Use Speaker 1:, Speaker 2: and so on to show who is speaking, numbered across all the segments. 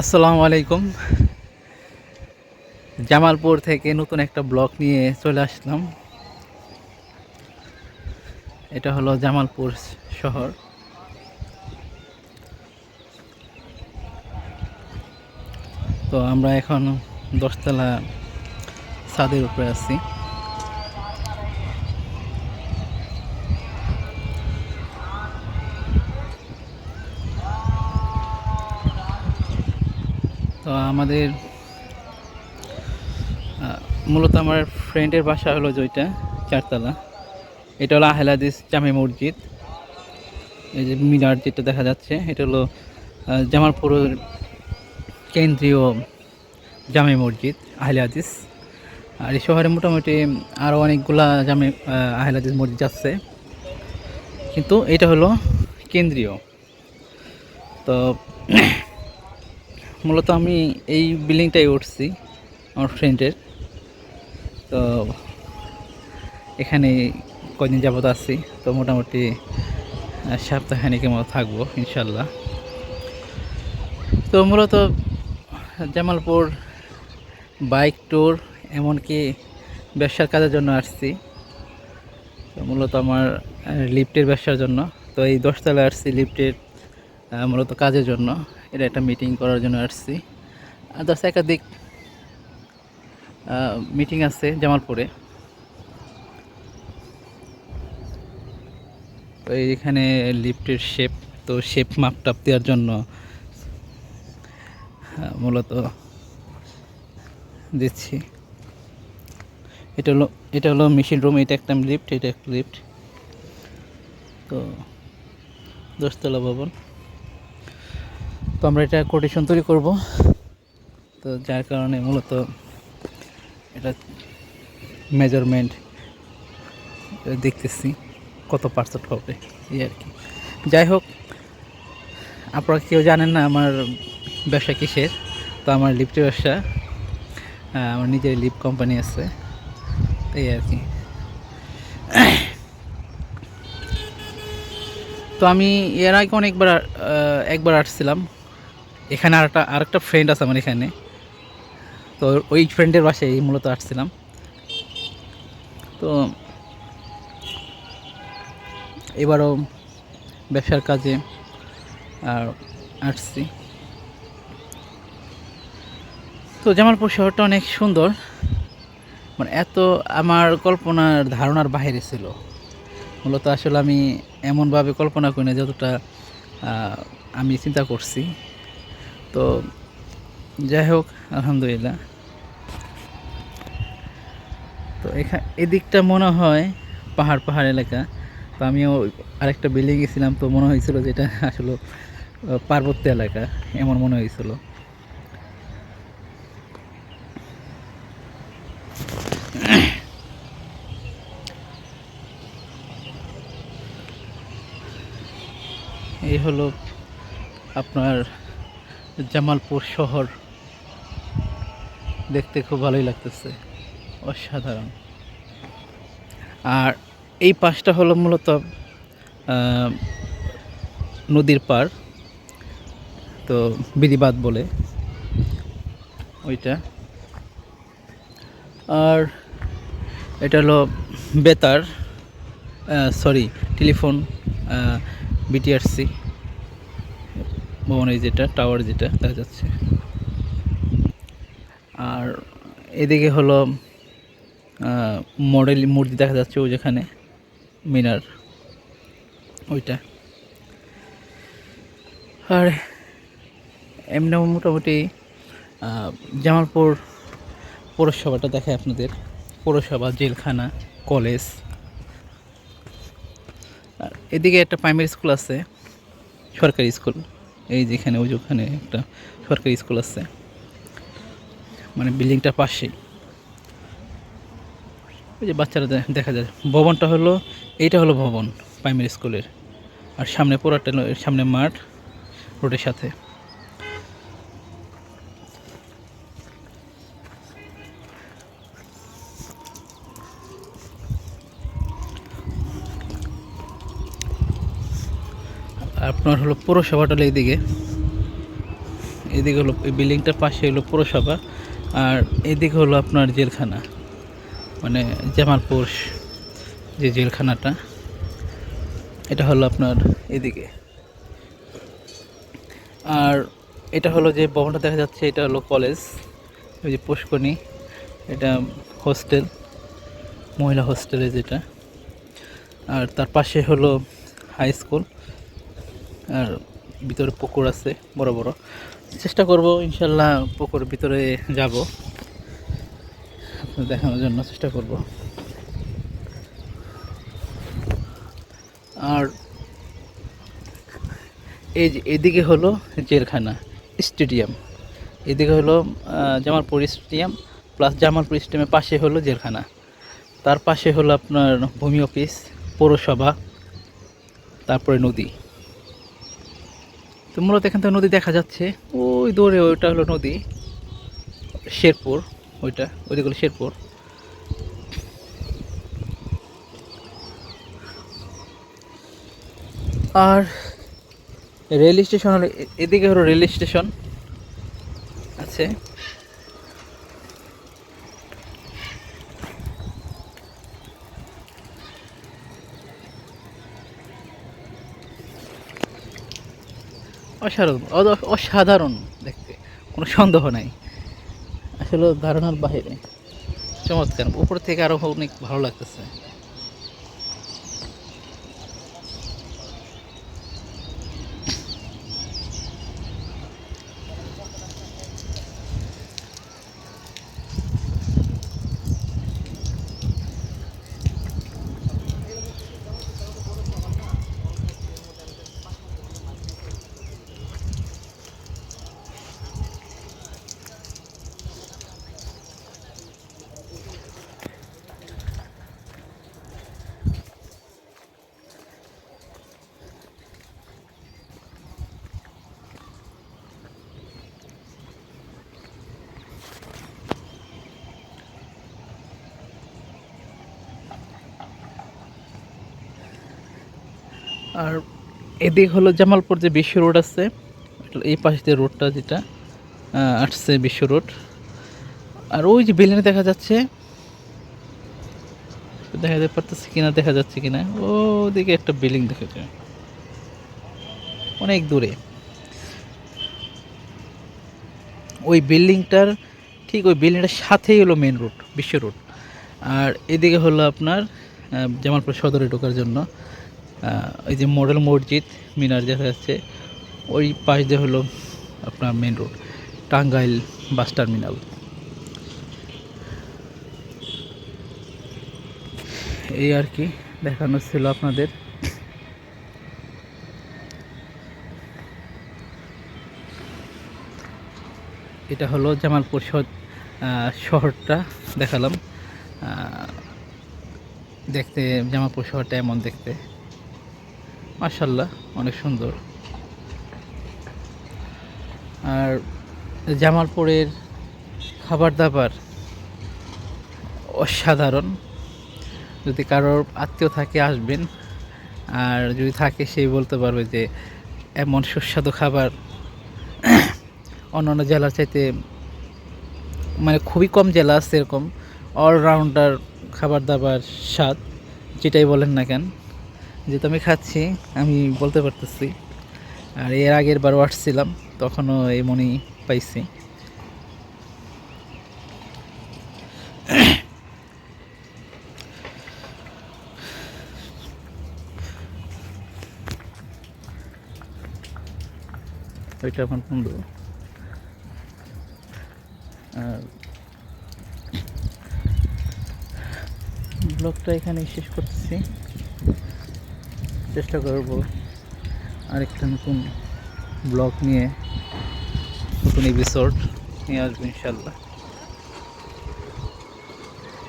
Speaker 1: আসসালামু আলাইকুম। জামালপুর থেকে নতুন একটা ব্লগ নিয়ে চলে আসলাম। এটা হলো জামালপুর শহর। তো আমরা এখন 10তলা ছাদের উপরে আছি। তো আমাদের মূলত আমার ফ্রেন্ডের বাসা হলো যেটা 4তলা। এটা হলো আহলে হাদিস জামে মসজিদ। এই যে মিনার যেটা দেখা যাচ্ছে এটা হলো জামালপুরের কেন্দ্রীয় জামে মসজিদ আহলে হাদিস। আর এই শহরে মোটামুটি আরও অনেকগুলা জামে আহলে হাদিস মসজিদ আছে, কিন্তু এটা হলো কেন্দ্রীয়। তো মূলত আমি এই বিল্ডিংটাই উঠছি আমার ফ্রেন্ডের। তো এখানে কদিন যাবত আছি, তো মোটামুটি সপ্তাহখানেকের মতো থাকবো ইনশাল্লাহ। তো মূলত জামালপুর বাইক ট্যুর এমনকি ব্যবসার কাজের জন্য আসছি। তো মূলত আমার লিফটের ব্যবসার জন্য। তো এই 10তলায় আসছি লিফটের মূলত কাজের জন্য। এটা একটা মিটিং করার জন্য আসছি। আর একাধিক মিটিং আছে জামালপুরে। তো এইখানে লিফটের শেপ, তো শেপ মাপটাপ দেওয়ার জন্য মূলত দিচ্ছি। এটা হলো মেশিন রুম। এটা একটা লিফট, এটা একটা লিফট। তো 10তলা ভবন। তো আমরা এটা কোটেশন তৈরি করব, তো যার কারণে মূলত এটা মেজারমেন্ট দেখতেছি কত পার্সেন্ট হবে এই আর কি। যাই হোক, আপনারা কেউ জানেন না আমার ব্যবসা কিসের। তো আমার লিফটের ব্যবসা, আমার নিজের লিফট কোম্পানি আছে, এই আর কি। তো আমি এর আগে একবার আসছিলাম এখানে। আরেকটা ফ্রেন্ড আছে আমার এখানে, তো ওই ফ্রেন্ডের বাসায় মূলত আসছিলাম। তো এবারও ব্যবসার কাজে আসছি। তো জামালপুর শহরটা অনেক সুন্দর, মানে এত আমার কল্পনার ধারণার বাইরে ছিল। মূলত আসলে আমি এমনভাবে কল্পনা করি না যতটা আমি চিন্তা করছি। তো যাই হোক, আলহামদুলিল্লাহ। তো এদিকটা মনে হয় পাহাড় এলাকা। তো আমিও আরেকটা বিল্ডিং গেছিলাম, তো মনে হয়েছিল যে এটা আসলে পার্বত্য এলাকা, এমন মনে হয়েছিল। এই হলো আপনার জামালপুর শহর। দেখতে খুব ভালোই লাগতেছে, অসাধারণ। আর এই পাশটা হলো মূলত নদীর পার, তো বিরিবাদ বলে ওইটা। আর এটা হলো বেতার, সরি, টেলিফোন বিটিআরসি ভবন, এই যেটা টাওয়ার যেটা দেখা যাচ্ছে। আর এদিকে হলো মডেল মূর্তি দেখা যাচ্ছে, ওই যেখানে মিনার ওইটা। আর এমনি মোটামুটি জামালপুর পৌরসভাটা দেখায় আপনাদের। পৌরসভা, জেলখানা, কলেজ। আর এদিকে একটা প্রাইমারি স্কুল আছে, সরকারি স্কুল। এই যেখানে ওই যেখানে একটা সরকারি স্কুল আছে, মানে বিল্ডিংটার পাশেই। ওই যে বাচ্চারা দেখা যায়। ভবনটা হলো, এইটা হলো ভবন প্রাইমারি স্কুলের। আর সামনে পুরাটা সামনে মাঠ রোডের সাথে। আপনার হলো পৌরসভাটা এইদিকে, এদিকে হলো এই বিল্ডিংটার পাশে হলো পৌরসভা, আর এদিকে হলো আপনার জেলখানা, মানে জামালপুর যে জেলখানাটা এটা হলো আপনার এদিকে। আর এটা হলো যে ভবনটা দেখা যাচ্ছে এটা হলো কলেজ, ওই যে পুষ্করণী, এটা হোস্টেল, মহিলা হোস্টেলে যেটা। আর তার পাশে হলো হাই স্কুল, আর ভিতরে পুকুর আছে বড় বড়। চেষ্টা করব ইনশাল্লাহ পুকুরের ভিতরে যাব, আপনাদের দেখানোর জন্য চেষ্টা করব। আর এই যে এদিকে হলো জেলখানা, স্টেডিয়াম, এদিকে হলো জামালপুর স্টেডিয়াম, প্লাস জামালপুর স্টেডিয়ামের পাশে হলো জেলখানা, তার পাশে হলো আপনার ভূমি অফিস, পৌরসভা, তারপরে নদী। তো মূলত এখান থেকে নদী দেখা যাচ্ছে, ওই দূরে ওইটা হলো নদী, শেরপুর, ওইদিকে হলো শেরপুর। আর রেল স্টেশন হলো এদিকে হলো রেল স্টেশন আছে। অসাধারণ, অসাধারণ দেখতে, কোনো সন্দেহ নাই, আসলে ধারণার বাইরে, চমৎকার। উপর থেকে আরো অনেক ভালো লাগতেছে। আর এদিক হলো জামালপুর যে বিশ্ব রোড আছে, এই পাশ দিয়ে রোডটা যেটা আসছে বিশ্ব রোড। আর ওই যে বিল্ডিং দেখা যাচ্ছে, দেখা যেতে পারতেছে কিনা, দেখা যাচ্ছে কিনা, ওদিকে একটা বিল্ডিং দেখা যায় অনেক দূরে। ওই বিল্ডিংটার ঠিক ওই বিল্ডিংটার সাথেই হলো মেন রোড, বিশ্ব রোড। আর এদিকে হলো আপনার জামালপুর সদরে ঢোকার জন্য এই যে মডেল মসজিদ মিনার দেখা যাচ্ছে, ওই পাশ দিয়ে হলো আপনার main road, Tangail bus terminal. এই আর কি দেখানো ছিল আপনাদের। এটা হলো জামালপুর শহরটা দেখালাম। দেখতে জামালপুর শহরটা এমন দেখতে, মাশাআল্লাহ অনেক সুন্দর। আর জামালপুরের খাবার দাবার অসাধারণ। যদি কারোর আত্মীয় থাকে আসবেন, আর যদি থাকে সেই বলতে পারবে যে এমন সুস্বাদু খাবার অন্যান্য জেলার চাইতে, মানে খুবই কম জেলা আছে এরকম অলরাউন্ডার খাবার দাবার স্বাদ, যেটাই বলেন না কেন। যেহেতু আমি খাচ্ছি আমি বলতে পারতেছি। আর এর আগের বারও আসছিলাম, তখনও এমনই পাইছি। ওইটা আমার বন্ধু। আর ব্লগটা এখানে শেষ করতেছি, চেষ্টা করব আরেকটা নতুন ব্লগ নিয়ে, নতুন এপিসোড নিয়ে আসবো ইনশাল্লাহ।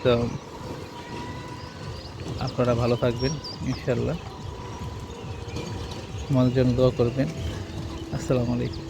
Speaker 1: তো আপনারা ভালো থাকবেন ইনশাল্লাহ, আমাদের জন্য দোয়া করবেন। আসসালামু আলাইকুম।